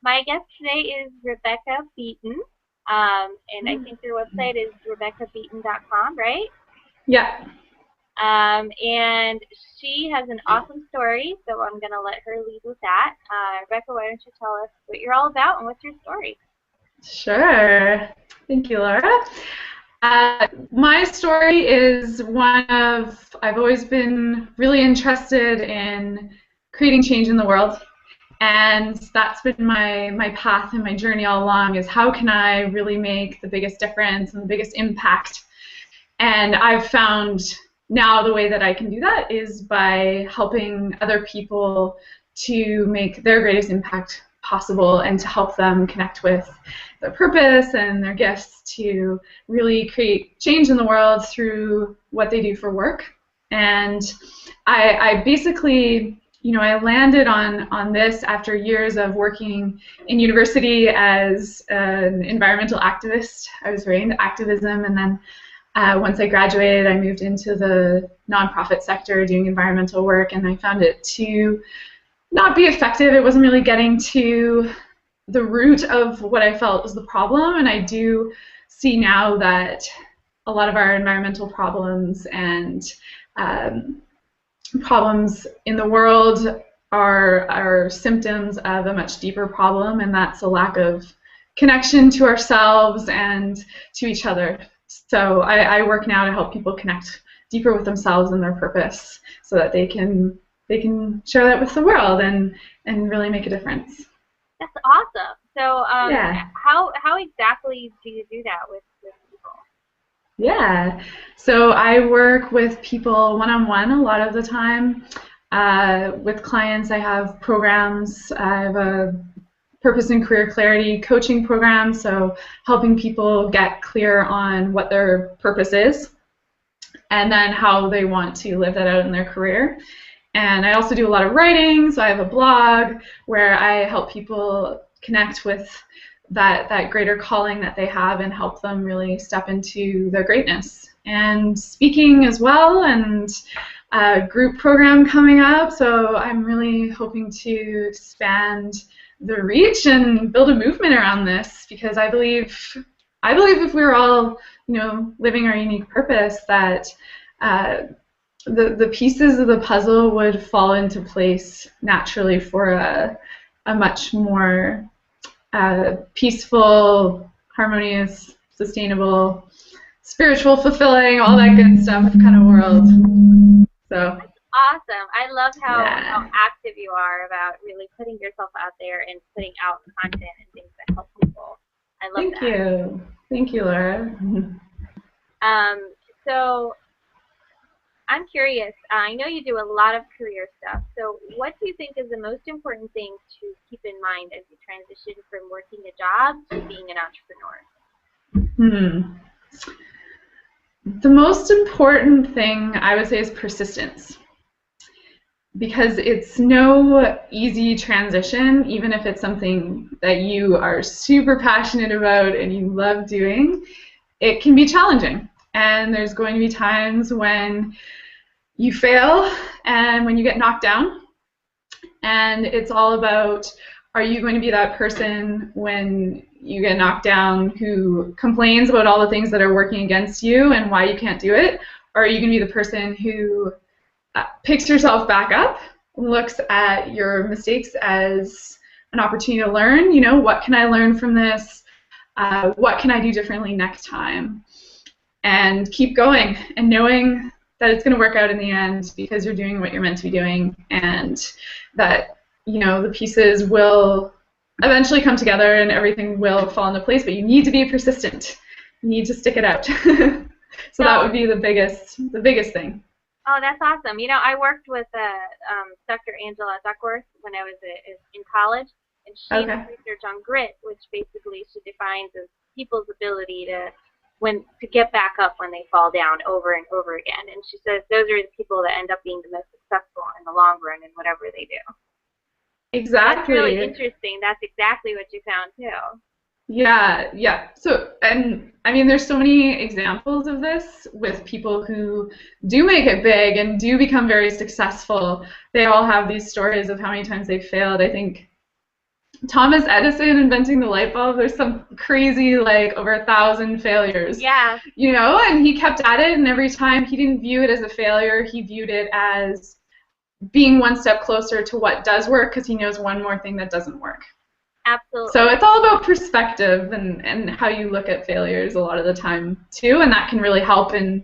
My guest today is Rebecca Beaton, and I think your website is rebeccabeaton.com, right? Yeah, And she has an awesome story, so I'm going to let her lead with that. Rebecca, why don't you tell us what you're all about and what's your story? sure. Thank you, Laura. My story is one of, I've always been really interested in creating change in the world. And that's been my path and my journey all along is how can I really make the biggest difference and the biggest impact. And I've found now the way that I can do that is by helping other people to make their greatest impact possible and to help them connect with their purpose and their gifts to really create change in the world through what they do for work. And I basically, I landed on this after years of working in university as an environmental activist. I was very into activism, and then once I graduated, I moved into the nonprofit sector doing environmental work, and I found it to not be effective. It wasn't really getting to the root of what I felt was the problem, and I do see now that a lot of our environmental problems and problems in the world are symptoms of a much deeper problem, and that's a lack of connection to ourselves and to each other. So I work now to help people connect deeper with themselves and their purpose so that they can share that with the world and really make a difference. That's awesome. So, Yeah. how exactly do you do that with people? Yeah. So I work with people one-on-one a lot of the time. With clients, I have programs. I have a purpose and career clarity coaching program, so helping people get clear on what their purpose is and then how they want to live that out in their career. And I also do a lot of writing, so I have a blog where I help people connect with that greater calling that they have and help them really step into their greatness. And speaking as well, and a group program coming up, so I'm really hoping to expand the reach and build a movement around this because I believe if we were all, living our unique purpose, that the pieces of the puzzle would fall into place naturally for a much more peaceful, harmonious, sustainable, spiritual, fulfilling, all that good stuff kind of world. So, Awesome. I love how yeah. active you are about really putting yourself out there and putting out content and things that help people. I love Thank that. you. Thank you, Laura. Um, so I'm curious. I know you do a lot of career stuff. So what do you think is the most important thing to keep in mind as you transition from working a job to being an entrepreneur? Hmm. The most important thing I would say is persistence, because it's no easy transition, even if it's something that you are super passionate about and you love doing. It can be challenging, and there's going to be times when you fail and when you get knocked down, and it's all about, are you going to be that person when you get knocked down who complains about all the things that are working against you and why you can't do it? Or are you going to be the person who picks yourself back up, looks at your mistakes as an opportunity to learn? What can I learn from this? What can I do differently next time? And keep going and knowing that it's going to work out in the end because you're doing what you're meant to be doing, and that the pieces will eventually come together and everything will fall into place, but you need to be persistent. You need to stick it out. So that would be the biggest thing. Oh, that's awesome. I worked with Dr. Angela Duckworth when I was in college, and she Okay. does research on grit, which basically she defines as people's ability to get back up when they fall down over and over again. And she says those are the people that end up being the most successful in the long run in whatever they do. That's really Exactly. interesting. That's exactly what you found too. Yeah, yeah. So, and I mean, there's so many examples of this with people who do make it big and do become very successful. They all have these stories of how many times they failed. I think Thomas Edison inventing the light bulb, there's some crazy, like, over 1,000 failures. Yeah. You know, and he kept at it, and every time he didn't view it as a failure, he viewed it as being one step closer to what does work, because he knows one more thing that doesn't work. So Absolutely. it's all about perspective and how you look at failures a lot of the time, too, and that can really help in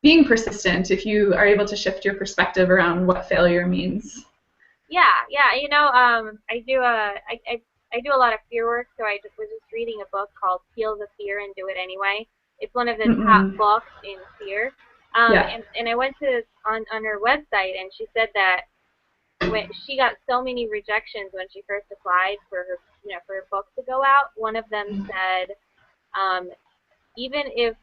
being persistent if you are able to shift your perspective around what failure means. Yeah. You know, I do a lot of fear work, so I was just reading a book called Feel the Fear and Do It Anyway. It's one of the top Mm-mm. books in fear. Yeah. And I went to on her website, and she said that when she got so many rejections when she first applied for her, for her book to go out. One of them said, um, even if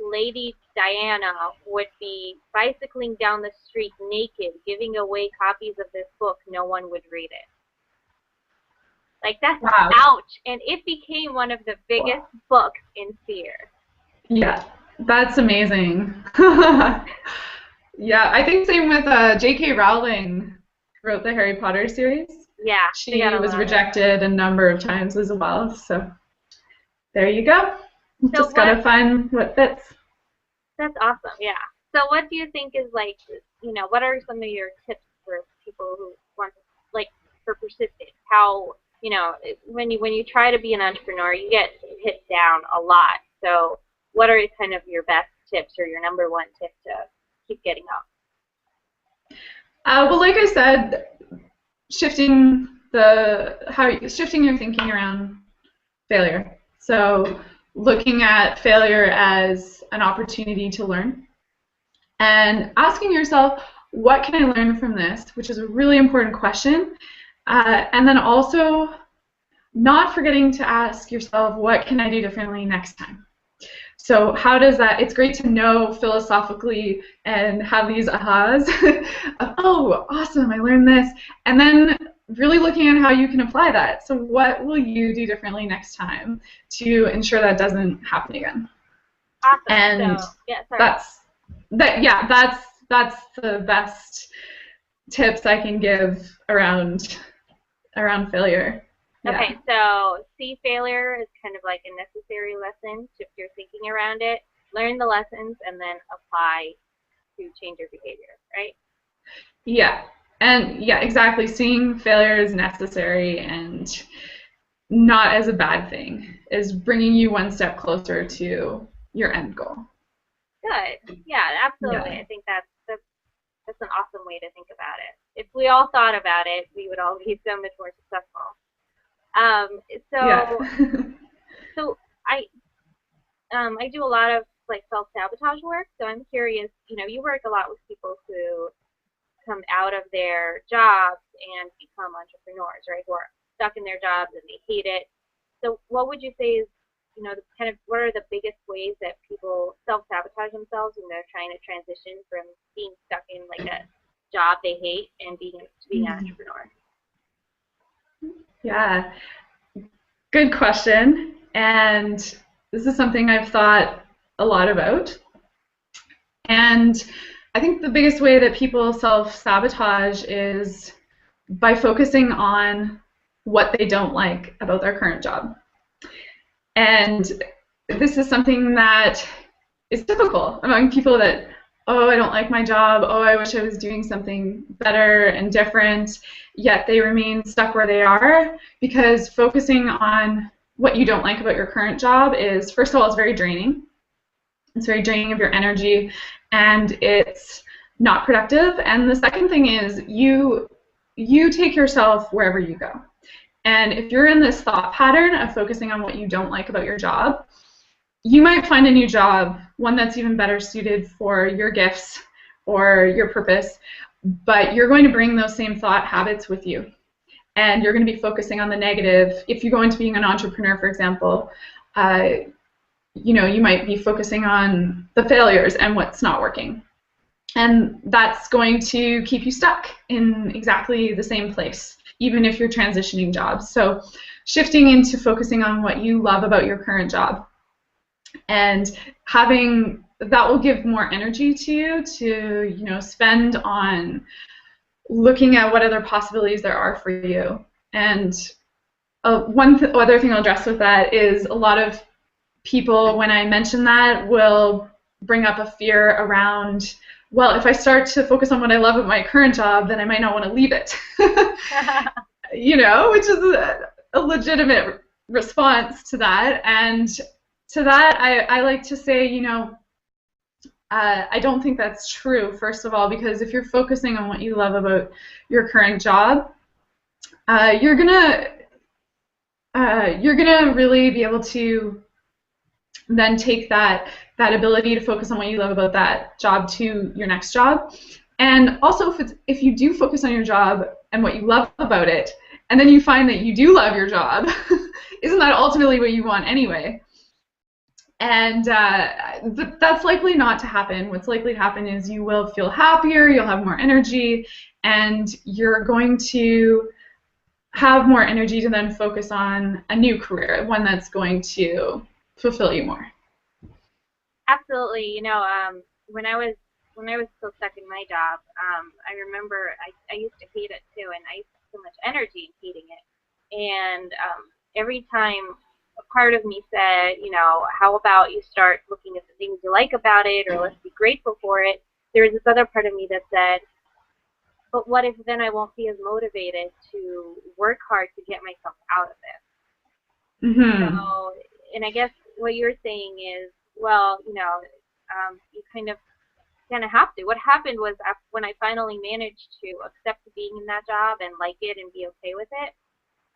Lady Diana would be bicycling down the street naked, giving away copies of this book, no one would read it. Like, that's Wow. ouch. And it became one of the biggest Wow. books in fear. Yeah, that's amazing. Yeah, I think same with J.K. Rowling wrote the Harry Potter series. Yeah, they got She a was lot of. rejected a number of times as well. So there you go. So Just gotta find what fits. that's awesome. Yeah. So what do you think is like, what are some of your tips for people who want to, like, for persistence? How, when you try to be an entrepreneur, you get hit down a lot. So what are kind of your best tips or your number one tip to keep getting up? Well, like I said, shifting your thinking around failure. So looking at failure as an opportunity to learn and asking yourself, what can I learn from this? Which is a really important question. And then also not forgetting to ask yourself, what can I do differently next time? So how does that, it's great to know philosophically and have these ahas of, oh, awesome, I learned this. And then really looking at how you can apply that. So what will you do differently next time to ensure that doesn't happen again? Awesome. And So yeah, sorry. that's the best tips I can give around failure. Yeah. Okay, so see failure is kind of like a necessary lesson. Shift your thinking around it, learn the lessons, and then apply to change your behavior, right? Yeah. And yeah, exactly. Seeing failure as necessary and not as a bad thing is bringing you one step closer to your end goal. Good. Yeah, absolutely. Yeah. I think that's an awesome way to think about it. If we all thought about it, we would all be so much more successful. Um, Yeah. so so I do a lot of like self-sabotage work. So I'm curious. You work a lot with people who come out of their jobs and become entrepreneurs, right? Who are stuck in their jobs and they hate it. So what would you say is, kind of what are the biggest ways that people self-sabotage themselves when they're trying to transition from being stuck in like a job they hate and being an entrepreneur? Yeah. Good question. And this is something I've thought a lot about. And I think the biggest way that people self-sabotage is by focusing on what they don't like about their current job. And this is something that is typical among people that, oh, I don't like my job, oh, I wish I was doing something better and different, yet they remain stuck where they are because focusing on what you don't like about your current job is, first of all, it's very draining. It's very draining of your energy, and it's not productive. And the second thing is you take yourself wherever you go. And if you're in this thought pattern of focusing on what you don't like about your job, you might find a new job, one that's even better suited for your gifts or your purpose, but you're going to bring those same thought habits with you. And you're going to be focusing on the negative. If you go into being an entrepreneur, for example, you might be focusing on the failures and what's not working. And that's going to keep you stuck in exactly the same place, even if you're transitioning jobs. So shifting into focusing on what you love about your current job. And having that will give more energy to you to, spend on looking at what other possibilities there are for you. And other thing I'll address with that is a lot of people, when I mention that, will bring up a fear around, well, if I start to focus on what I love at my current job, then I might not want to leave it. Which is a legitimate response to that. And to that, I like to say, I don't think that's true, first of all, because if you're focusing on what you love about your current job, you're gonna really be able to then take that ability to focus on what you love about that job to your next job. And also, if you do focus on your job and what you love about it, and then you find that you do love your job, isn't that ultimately what you want anyway? And that's likely not to happen. What's likely to happen is you will feel happier, you'll have more energy, and you're going to have more energy to then focus on a new career, one that's going to fulfill you more. Absolutely. When I was still stuck in my job, I remember I used to hate it too, and I used to have so much energy in hating it. And every time a part of me said, how about you start looking at the things you like about it, or let's be grateful for it, there was this other part of me that said, but what if then I won't be as motivated to work hard to get myself out of this? Mm-hmm. So, and I guess what you're saying is, well, you kind of have to. What happened was when I finally managed to accept being in that job and like it and be okay with it,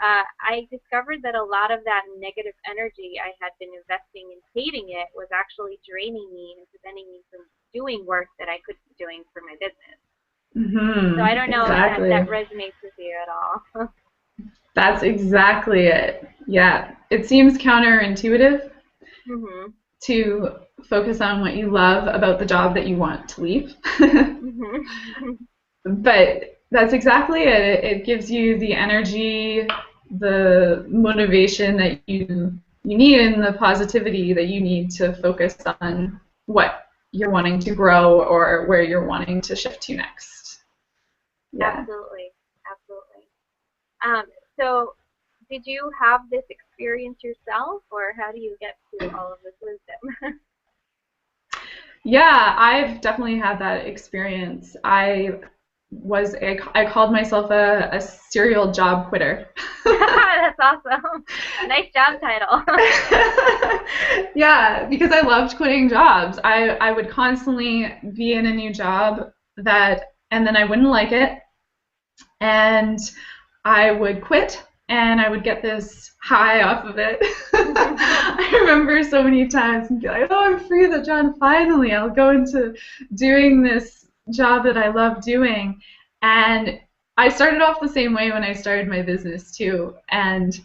I discovered that a lot of that negative energy I had been investing in hating it was actually draining me and preventing me from doing work that I could be doing for my business. Mm-hmm. So I don't know exactly. if that resonates with you at all. That's exactly it. Yeah. It seems counterintuitive mm-hmm. to focus on what you love about the job that you want to leave. mm-hmm. But that's exactly it. It gives you the energy, the motivation that you need, and the positivity that you need to focus on what you're wanting to grow or where you're wanting to shift to next. Yeah. Absolutely. So did you have this experience yourself, or how do you get to all of this wisdom? Yeah, I've definitely had that experience. I called myself a serial job quitter. That's awesome. Nice job title. Yeah, because I loved quitting jobs. I would constantly be in a new job and then I wouldn't like it, and I would quit, and I would get this high off of it. I remember so many times and be like, oh, I'm free of the job, finally. I'll go into doing this job that I love doing. And I started off the same way when I started my business too. And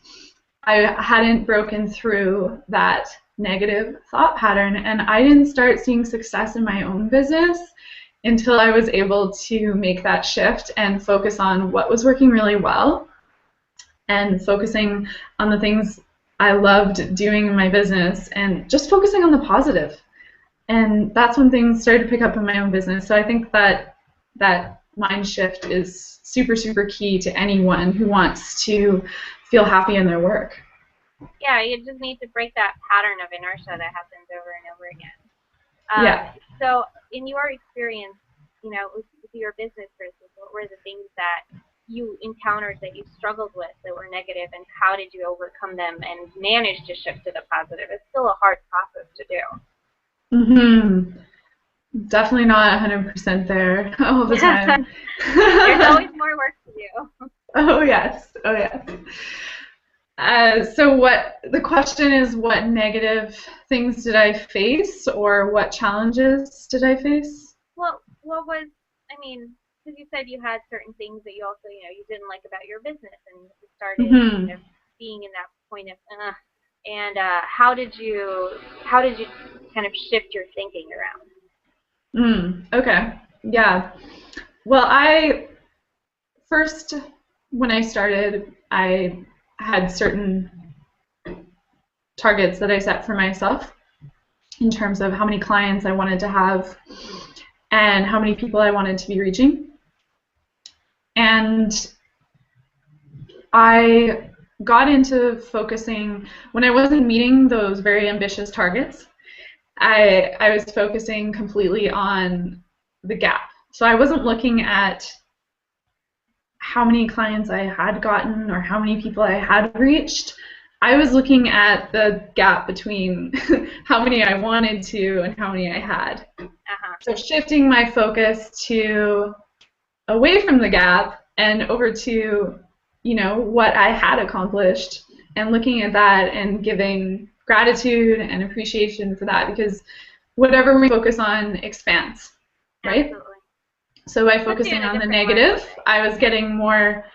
I hadn't broken through that negative thought pattern. And I didn't start seeing success in my own business until I was able to make that shift and focus on what was working really well and focusing on the things I loved doing in my business and just focusing on the positive. And that's when things started to pick up in my own business. So I think that mind shift is super, super key to anyone who wants to feel happy in their work. Yeah, you just need to break that pattern of inertia that happens over and over again. Yeah. So in your experience, with your business, for instance, what were the things that you encountered that you struggled with that were negative, and how did you overcome them and manage to shift to the positive? It's still a hard process to do. Mm-hmm. Definitely not 100% there all the time. There's always more work to do. Oh, yes. Oh, yes. So the question is, what negative things did I face, or what challenges did I face? Well, because you said you had certain things that you also, you didn't like about your business, and you started kind of being in that point of, and how did you kind of shift your thinking around? Okay. Yeah. Well, when I started, I had certain targets that I set for myself in terms of how many clients I wanted to have and how many people I wanted to be reaching. And I got into focusing when I wasn't meeting those very ambitious targets. I was focusing completely on the gap. So I wasn't looking at how many clients I had gotten or how many people I had reached. I was looking at the gap between how many I wanted to and how many I had. Uh-huh. So shifting my focus to away from the gap and over to, what I had accomplished, and looking at that and giving gratitude and appreciation for that, because whatever we focus on expands, right? Absolutely. So by Puts you in focusing a on the different negative, mindset. I was getting more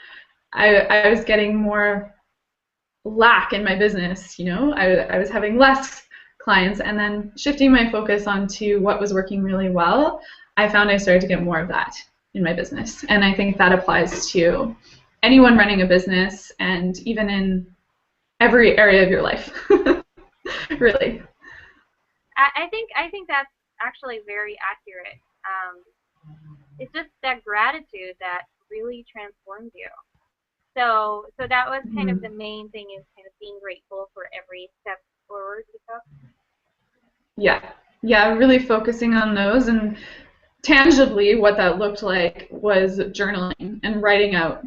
I was getting more lack in my business, I was having less clients, and then shifting my focus onto what was working really well, I found I started to get more of that in my business. And I think that applies to anyone running a business and even in every area of your life. Really. I think that's actually very accurate. It's just that gratitude that really transforms you. So that was kind of Mm. the main thing, is kind of being grateful for every step forward you took. Yeah. Yeah, really focusing on those, and tangibly what that looked like was journaling and writing out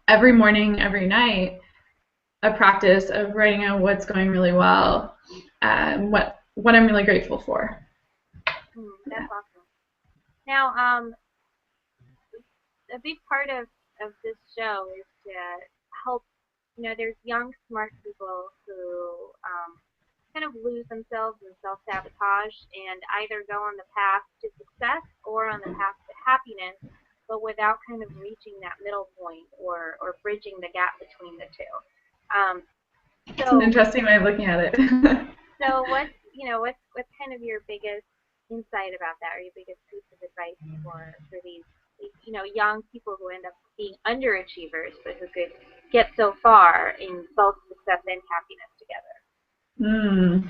every morning, every night, a practice of writing out what's going really well, what I'm really grateful for. That's awesome. Now, a big part of this show is to help. There's young, smart people who kind of lose themselves in self-sabotage and either go on the path to success or on the path to happiness, but without kind of reaching that middle point, or bridging the gap between the two. Um, It's an so interesting way of looking at it. so what's kind of your biggest insight about that, or your biggest piece of advice for these young people who end up being underachievers but who could get so far in both success and happiness together? Hmm.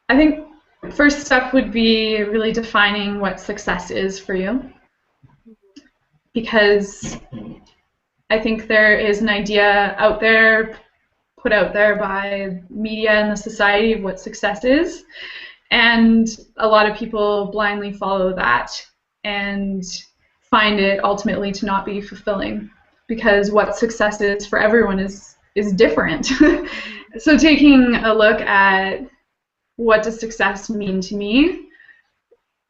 I think first step would be really defining what success is for you, Mm-hmm. because I think there is an idea out there, put out there by media and the society, of what success is. And a lot of people blindly follow that and find it ultimately to not be fulfilling, because what success is for everyone is different. Mm-hmm. So taking a look at, what does success mean to me?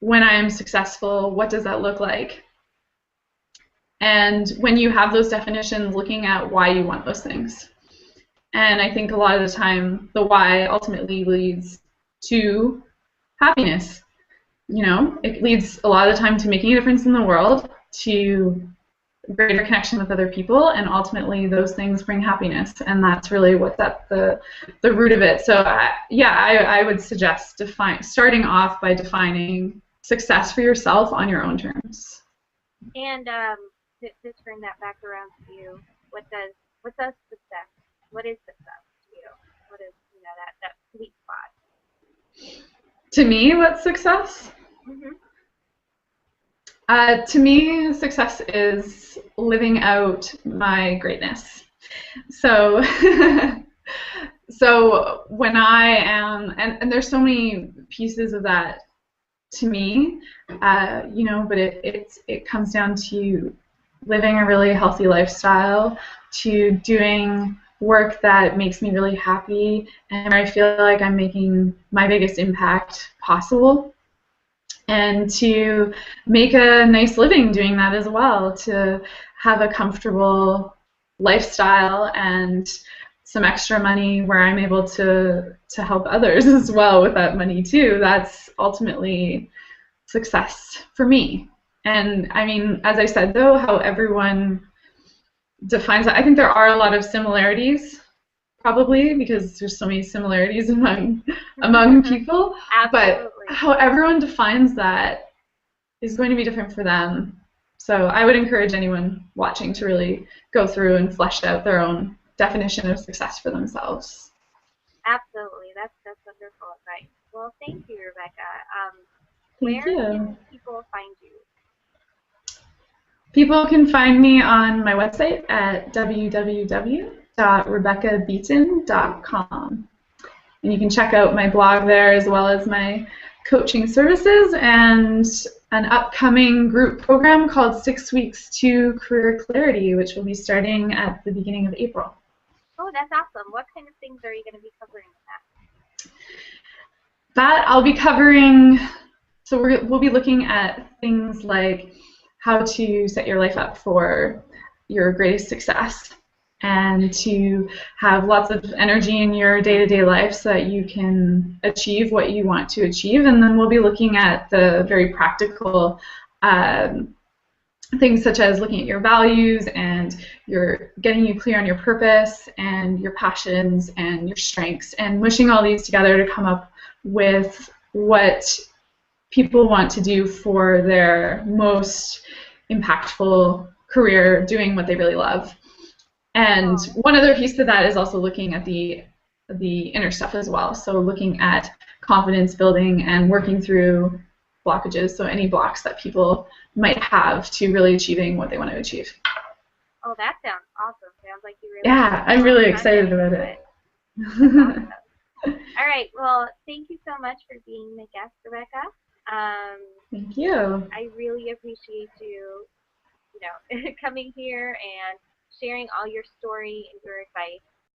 When I am successful, what does that look like? And when you have those definitions, looking at why you want those things. And I think a lot of the time, the why ultimately leads to happiness. It leads a lot of the time to making a difference in the world, to greater connection with other people, and ultimately those things bring happiness. And that's really what's at the root of it. So I would suggest starting off by defining success for yourself on your own terms. And to turn that back around to you, what does success? What is success to you? What is that sweet spot? To me, what's success? Mm-hmm. To me, success is living out my greatness. So, so when I am, and there's so many pieces of that to me, but it comes down to living a really healthy lifestyle, to doing work that makes me really happy, and where I feel like I'm making my biggest impact possible, and to make a nice living doing that as well, to have a comfortable lifestyle and some extra money where I'm able to help others as well with that money too. That's ultimately success for me. And I mean, as I said though, how everyone defines that, I think there are a lot of similarities, probably because there's so many similarities among people, but Absolutely. how everyone defines that is going to be different for them. So I would encourage anyone watching to really go through and flesh out their own definition of success for themselves. Absolutely. That's wonderful advice. Well, thank you, Rebecca. Thank Where can you. people find you? People can find me on my website at www.rebeccabeaton.com. And you can check out my blog there as well as my coaching services and an upcoming group program called 6 Weeks to Career Clarity, which will be starting at the beginning of April. Oh, that's awesome. What kind of things are you going to be covering in that? That I'll be covering, so we'll be looking at things like how to set your life up for your greatest success and to have lots of energy in your day-to-day life so that you can achieve what you want to achieve. And then we'll be looking at the very practical things such as looking at your values and getting you clear on your purpose and your passions and your strengths and mushing all these together to come up with what people want to do for their most impactful career doing what they really love. And one other piece to that is also looking at the inner stuff as well. So looking at confidence building and working through blockages, so any blocks that people might have to really achieving what they want to achieve. Oh, that sounds awesome. Sounds like you really. Yeah, I'm really excited about it. Awesome. All right. Well, thank you so much for being my guest, Rebecca. Thank you. I really appreciate you, coming here and sharing all your story and your advice.